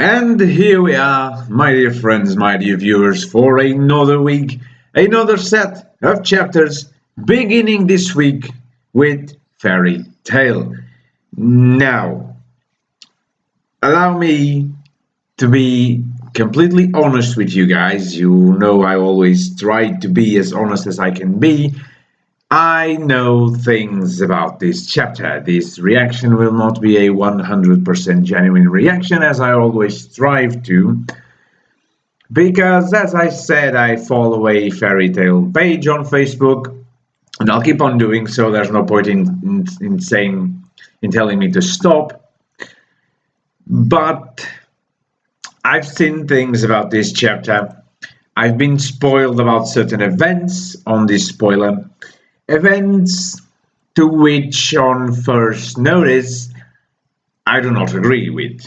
And here we are, my dear friends, my dear viewers, for another week, another set of chapters, beginning this week with Fairy Tale. Now, allow me to be completely honest with you guys. You know I always try to be as honest as I can be. I know things about this chapter. This reaction will not be a 100% genuine reaction, as I always strive to, because, as I said, I follow a fairy tale page on Facebook, and I'll keep on doing so. There's no point in telling me to stop. But I've seen things about this chapter. I've been spoiled about certain events on this spoiler. Events to which, on first notice, I do not agree with.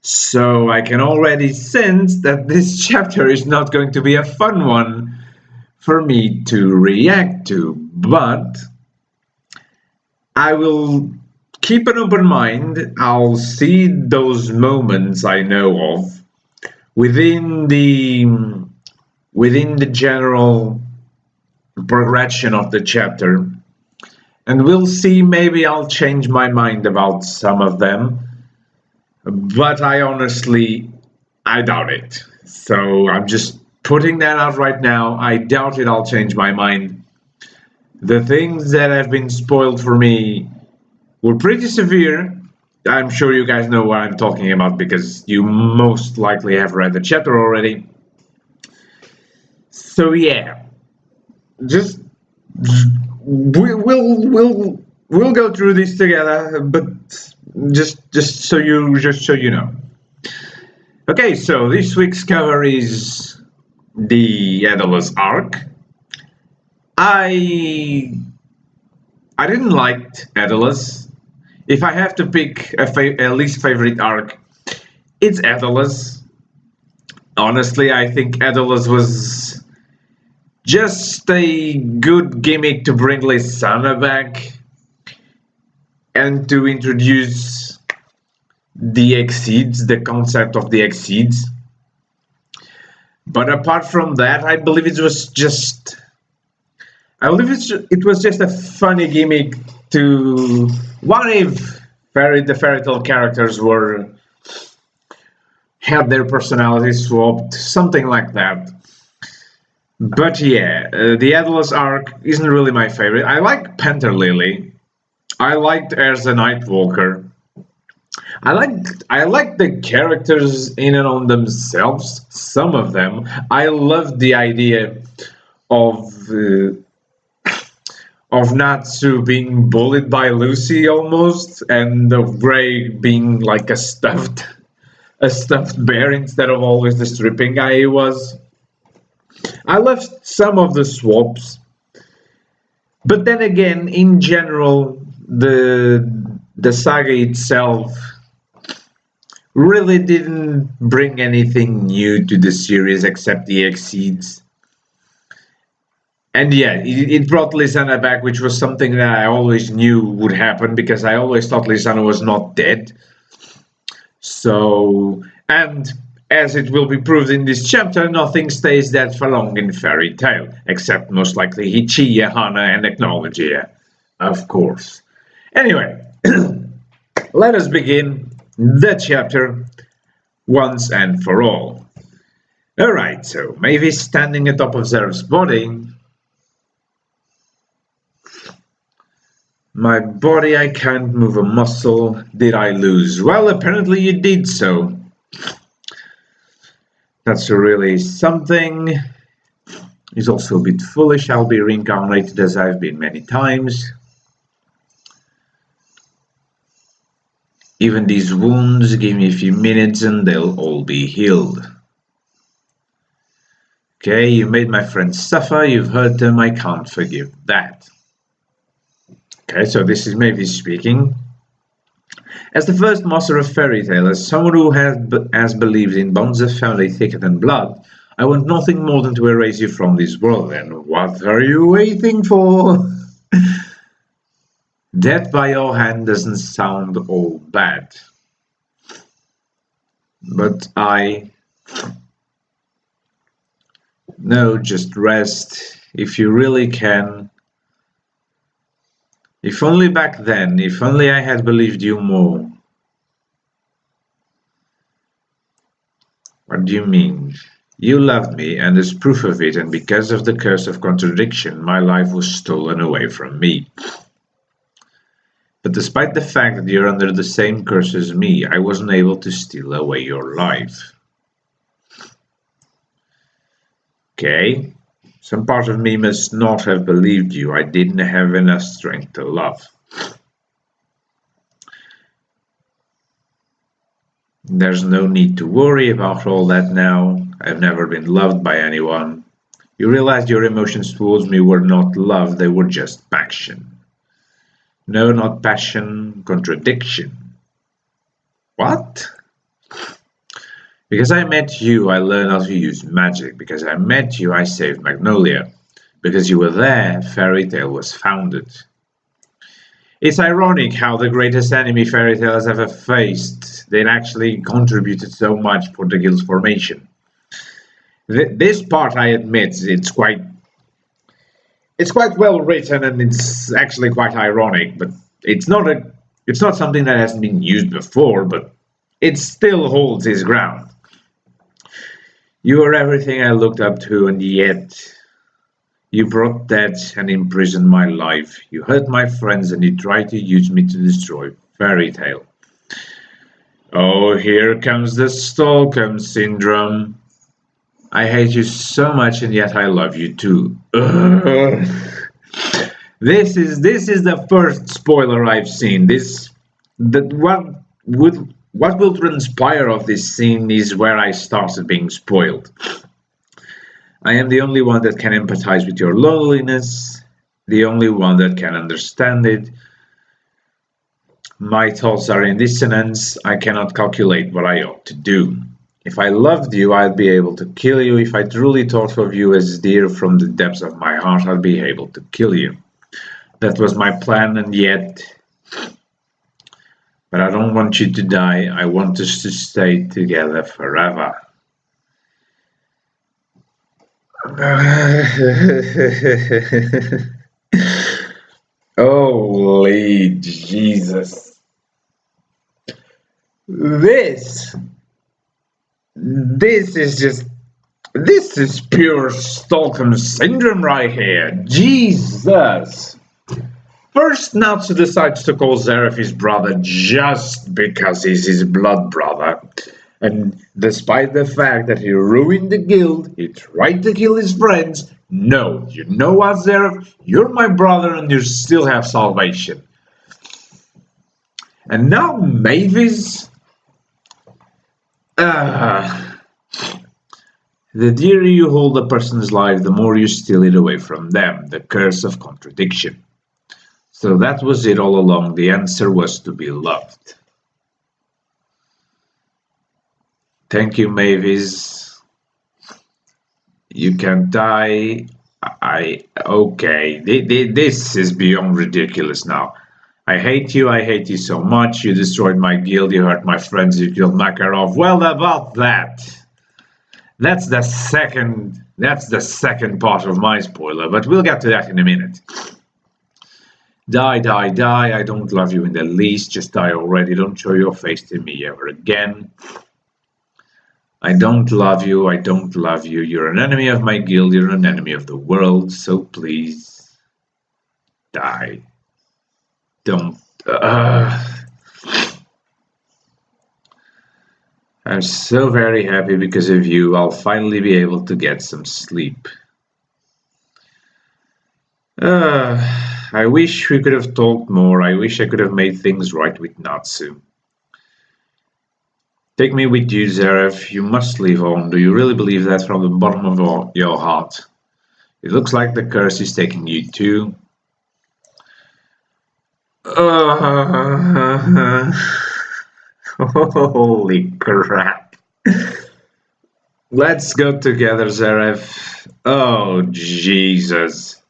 So I can already sense that this chapter is not going to be a fun one for me to react to, but I will keep an open mind. I'll see those moments I know of within the general progression of the chapter, and we'll see. Maybe I'll change my mind about some of them, but I doubt it. So I'm just putting that out right now. I doubt it. I'll change my mind. The things that have been spoiled for me were pretty severe. I'm sure you guys know what I'm talking about because you most likely have read the chapter already. So yeah, just we'll go through this together, but just so you know. Okay, so this week's cover is the Daedalus arc. I didn't like Daedalus. If I have to pick a least favorite arc, it's Daedalus. Honestly, I think Daedalus was just a good gimmick to bring Lysana back and to introduce the Exceeds, the concept of the Exceeds. But apart from that, I believe it was just a funny gimmick to what if the fairy tale characters had their personalities swapped, something like that. But yeah, the Daedalus arc isn't really my favorite. I like Panther Lily. I liked Erza Nightwalker. I like the characters in and on themselves. Some of them. I loved the idea of Natsu being bullied by Lucy almost, and of Grey being like a stuffed bear instead of always the stripping guy he was. I left some of the swaps, but then again, in general, the saga itself really didn't bring anything new to the series except the Exceeds. And yeah, it brought Lysana back, which was something that I always knew would happen because I always thought Lysana was not dead. So, and as it will be proved in this chapter, nothing stays dead for long in Fairy Tale, except most likely Hichiya, Hana, and Acknowledgia, of course. Anyway, let us begin the chapter once and for all. Alright, so Mavis standing atop of Zeref's body. My body, I can't move a muscle. Did I lose? Well, apparently you did so. That's really something. He's also a bit foolish. I'll be reincarnated as I've been many times. Even these wounds, give me a few minutes and they'll all be healed. Okay, you made my friends suffer. You've hurt them. I can't forgive that. Okay, so this is Mavis speaking. As the first master of fairy tale, as someone who has believed in bonds of family thicker than blood, I want nothing more than to erase you from this world. And what are you waiting for? Death by your hand doesn't sound all bad. But no, just rest. If you really can. If only back then, if only I had believed you more. What do you mean? You loved me, and as proof of it, and because of the curse of contradiction, my life was stolen away from me. But despite the fact that you're under the same curse as me, I wasn't able to steal away your life. Okay? Some part of me must not have believed you. I didn't have enough strength to love. There's no need to worry about all that now. I've never been loved by anyone. You realized your emotions towards me were not love, they were just passion. No, not passion, contradiction. What? Because I met you, I learned how to use magic. Because I met you, I saved Magnolia. Because you were there, Fairy Tale was founded. It's ironic how the greatest enemy Fairy Tale has ever faced, they'd actually contributed so much for the guild's formation. This part, I admit, it's quite well written and it's actually quite ironic, but it's not something that hasn't been used before, but it still holds its ground. You were everything I looked up to, and yet you brought death and imprisoned my life. You hurt my friends and you tried to use me to destroy Fairy Tale. Oh, here comes the Stockholm Syndrome. I hate you so much and yet I love you too. Ugh. This is the first spoiler I've seen. What will transpire of this scene is where I started being spoiled. I am the only one that can empathize with your loneliness, the only one that can understand it. My thoughts are in dissonance. I cannot calculate what I ought to do. If I loved you, I'd be able to kill you. If I truly thought of you as dear from the depths of my heart, I'd be able to kill you. That was my plan, and yet... But I don't want you to die. I want us to stay together forever. Holy Jesus. This is pure Stockholm Syndrome right here. Jesus. First, Natsu decides to call Zeref his brother just because he's his blood brother. And despite the fact that he ruined the guild, he tried to kill his friends. No, you know what, Zeref? You're my brother and you still have salvation. And now Mavis... The dearer you hold a person's life, the more you steal it away from them. The curse of contradiction. So that was it all along. The answer was to be loved. Thank you, Mavis. You can die. Okay. This is beyond ridiculous now. I hate you so much. You destroyed my guild, you hurt my friends, you killed Makarov. Well, about that. That's the second part of my spoiler, but we'll get to that in a minute. Die, die, die. I don't love you in the least. Just die already. Don't show your face to me ever again. I don't love you. I don't love you. You're an enemy of my guild. You're an enemy of the world. So please, die. Don't. I'm so very happy because of you. I'll finally be able to get some sleep. I wish we could have talked more. I wish I could have made things right with Natsu. Take me with you, Zeref. You must live on. Do you really believe that from the bottom of your heart? It looks like the curse is taking you too. Holy crap. Let's go together, Zeref. Oh, Jesus.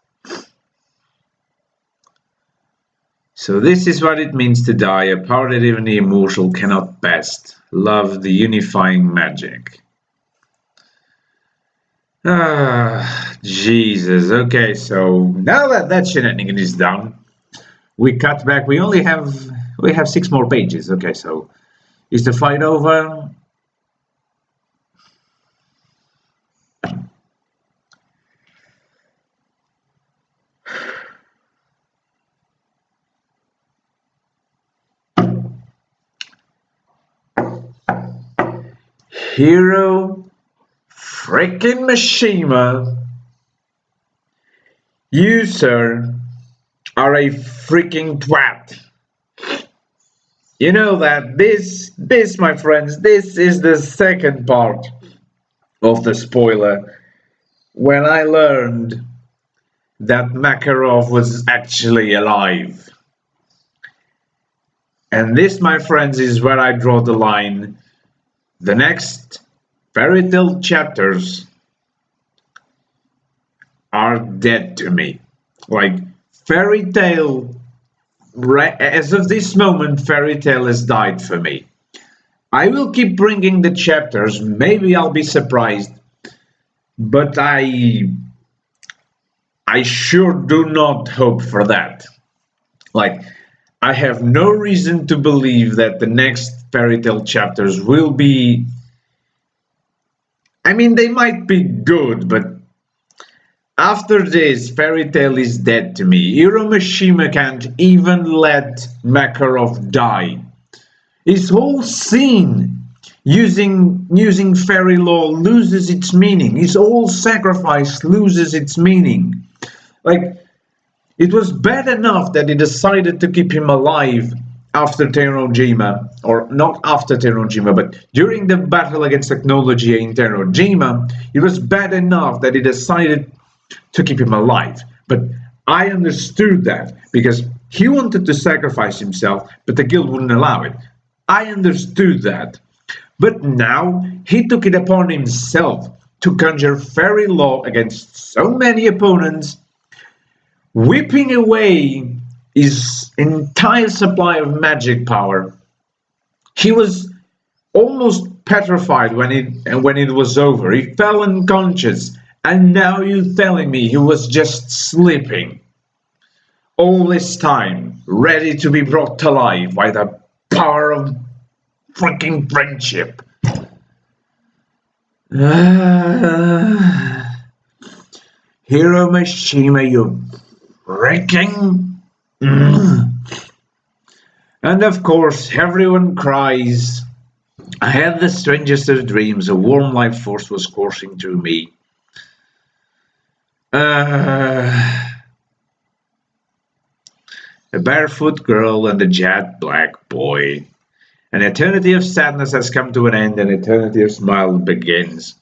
So this is what it means to die, a power that even the immortal cannot best. Love, the unifying magic. Jesus. Okay, so now that that shenanigan is done, we cut back. We have 6 more pages. Okay, so is the fight over? Hero freaking Mishima, you, sir, are a freaking twat. You know that this, my friends, this is the second part of the spoiler. When I learned that Makarov was actually alive. And this, my friends, is where I draw the line. The next fairy tale chapters are dead to me. Like, fairy tale, as of this moment, fairy tale has died for me. I will keep bringing the chapters, maybe I'll be surprised, but I sure do not hope for that. Like, I have no reason to believe that the next fairy tale chapters will be... I mean, they might be good, but after this, fairy tale is dead to me. Hiro Mishima can't even let Makarov die. His whole scene using fairy lore loses its meaning. His whole sacrifice loses its meaning. Like, it was bad enough that he decided to keep him alive after Tenojima, or not after Tenojima, but during the battle against technology in Tenojima. It was bad enough that he decided to keep him alive. But I understood that because he wanted to sacrifice himself, but the guild wouldn't allow it. I understood that. But now he took it upon himself to conjure fairy law against so many opponents, whipping away his entire supply of magic power. He was almost petrified when it was over. He fell unconscious, and now you're telling me he was just sleeping all this time, ready to be brought to life by the power of freaking friendship. Hiro Mishima, you freaking... And of course, everyone cries. I had the strangest of dreams. A warm life force was coursing through me. A barefoot girl and a jet black boy. An eternity of sadness has come to an end, and eternity of smile begins.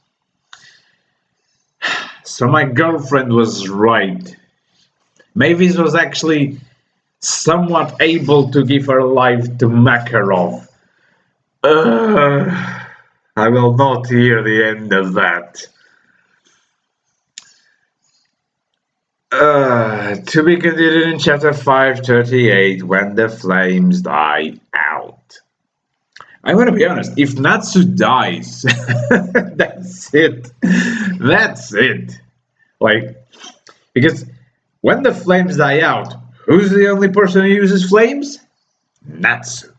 So my girlfriend was right. Mavis was actually somewhat able to give her life to Makarov. I will not hear the end of that. To be continued in chapter 538, when the flames die out. I'm gonna be honest, if Natsu dies, that's it. That's it. Like, because when the flames die out, who's the only person who uses flames? Natsu.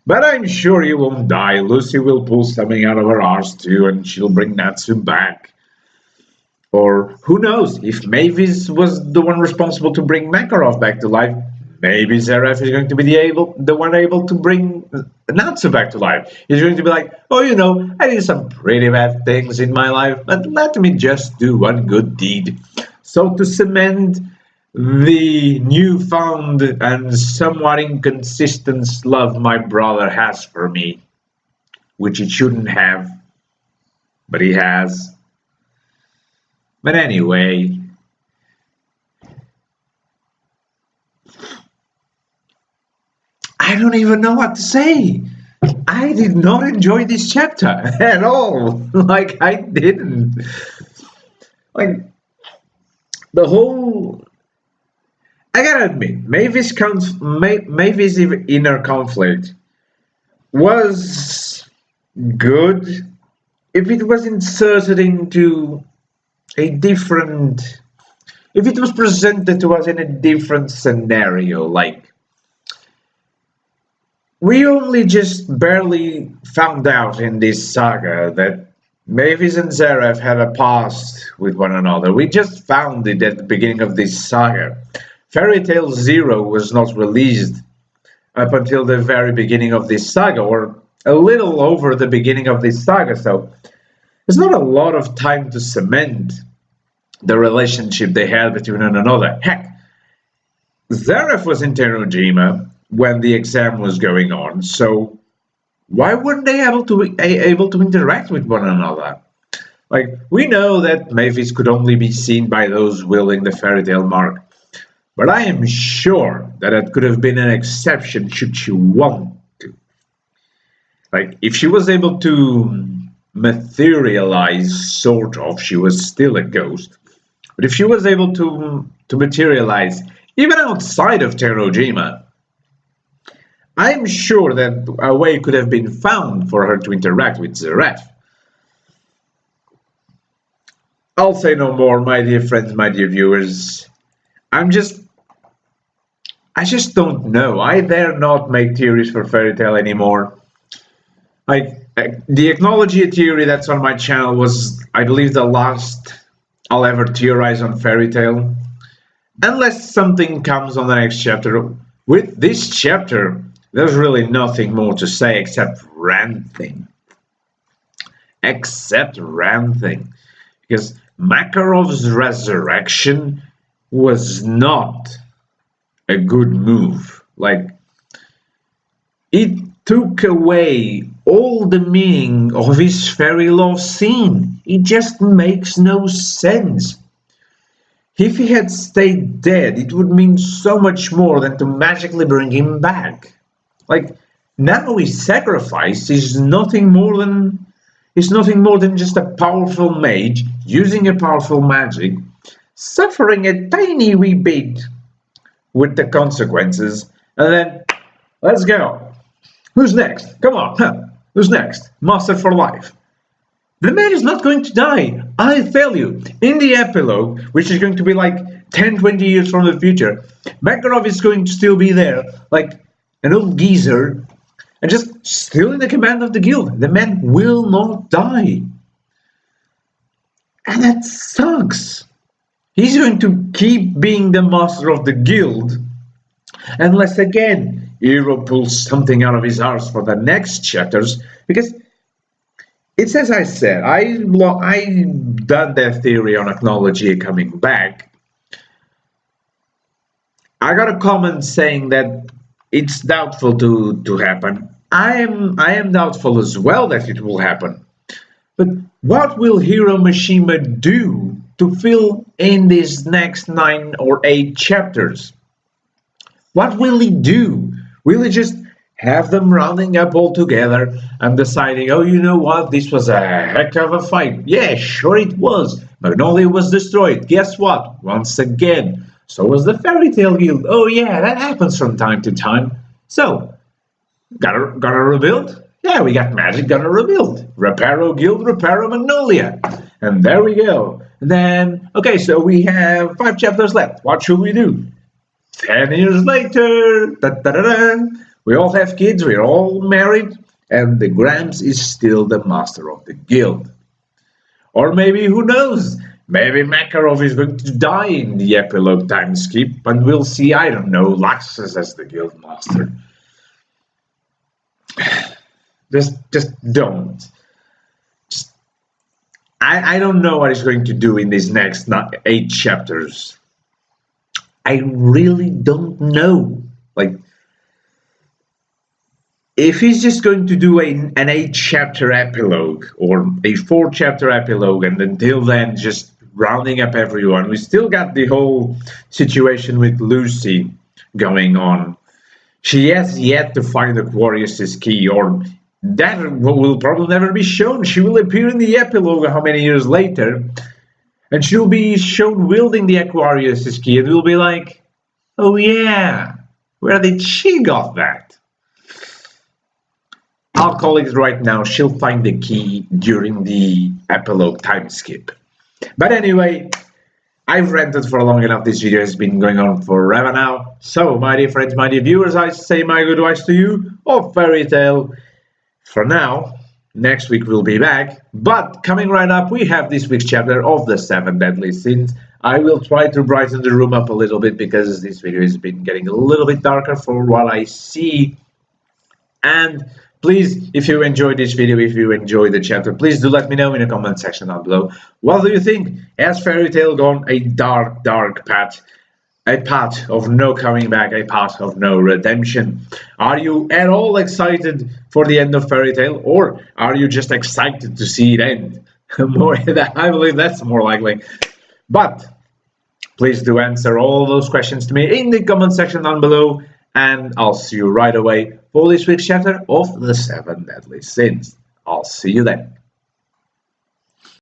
But I'm sure he won't die. Lucy will pull something out of her arse too, and she'll bring Natsu back. Or who knows, if Mavis was the one responsible to bring Makarov back to life, maybe Zeref is going to be the one able to bring Natsu back to life. He's going to be like, oh, you know, I did some pretty bad things in my life, but let me just do one good deed. So to cement the newfound and somewhat inconsistent love my brother has for me, which he shouldn't have, but he has. But anyway, I don't even know what to say. I did not enjoy this chapter at all. Like, I didn't. Like, the whole... I gotta admit, Mavis' inner conflict was good if it was inserted into a different, if it was presented to us in a different scenario. Like, we only just barely found out in this saga that Mavis and Zeref had a past with one another. We just found it at the beginning of this saga. Fairy Tale Zero was not released up until the very beginning of this saga, or a little over the beginning of this saga, so there's not a lot of time to cement the relationship they had between one another. Heck, Zeref was in Tenojima when the exam was going on, so why weren't they able to interact with one another? Like, we know that Mavis could only be seen by those wielding the fairy tale mark, but I am sure that it could have been an exception should she want to. Like, if she was able to materialize, sort of, she was still a ghost. But if she was able to materialize even outside of Tenojima, I'm sure that a way could have been found for her to interact with Zeref. I'll say no more, my dear friends, my dear viewers. I just don't know. I dare not make theories for Fairy Tail anymore. The Acknowledge theory that's on my channel was, I believe, the last I'll ever theorize on Fairy Tail. Unless something comes on the next chapter. With this chapter, there's really nothing more to say except ranting. Because Makarov's resurrection was not a good move. Like, it took away all the meaning of his fairy love scene. It just makes no sense. If he had stayed dead, it would mean so much more than to magically bring him back. Like, now his sacrifice is nothing more than just a powerful mage using a powerful magic, suffering a tiny wee bit with the consequences, and then let's go. Who's next? Come on, huh? Who's next? Master for life. The man is not going to die. I tell you. In the epilogue, which is going to be like 10, 20 years from the future, Makarov is going to still be there, like an old geezer, and just still in the command of the guild. The man will not die. And that sucks. He's going to keep being the master of the guild, unless again Hero pulls something out of his arse for the next chapters, because it's as I said, I done that theory on Acknowledge coming back. I got a comment saying that it's doubtful to happen. I am doubtful as well that it will happen. But what will Hiro Mishima do to fill in these next 9 or 8 chapters? What will he do? Will he just have them rounding up all together and deciding, oh, you know what, this was a heck of a fight. Yeah, sure it was. Magnolia was destroyed. Guess what? Once again, so was the Fairy Tale Guild. Oh yeah, that happens from time to time. So, gotta rebuild? Yeah, we got magic, gotta rebuild. Reparo Guild, Reparo Magnolia. And there we go. And then, okay, so we have 5 chapters left. What should we do? 10 years later, we all have kids, we're all married, and the Gramps is still the master of the guild. Or maybe, who knows, maybe Makarov is going to die in the epilogue time skip, and we'll see, I don't know, Laxus as the guild master. Just don't. I don't know what he's going to do in these next 8 chapters. I really don't know. Like, if he's just going to do an 8-chapter epilogue or a 4-chapter epilogue, and until then just rounding up everyone, we still got the whole situation with Lucy going on. She has yet to find Aquarius's key, or that will probably never be shown. She will appear in the epilogue how many years later, and she'll be shown wielding the Aquarius's key, and we'll be like, Oh yeah, where did she got that? Our colleagues right now, she'll find the key during the epilogue time skip. But anyway, I've ranted for long enough. This video has been going on forever now. So, my dear friends, my dear viewers, I say my goodbyes to you of Fairy Tale. For now, next week we'll be back. But coming right up, we have this week's chapter of the 7 Deadly Sins. I will try to brighten the room up a little bit because this video has been getting a little bit darker for what I see. And please, if you enjoyed this video, if you enjoyed the chapter, please do let me know in the comment section down below. What do you think? Has Fairy Tale gone a dark path? A path of no coming back, a path of no redemption. Are you at all excited for the end of Fairy Tale, or are you just excited to see it end? I believe that's more likely. But please do answer all those questions to me in the comment section down below, and I'll see you right away for this week's chapter of the 7 Deadly Sins. I'll see you then.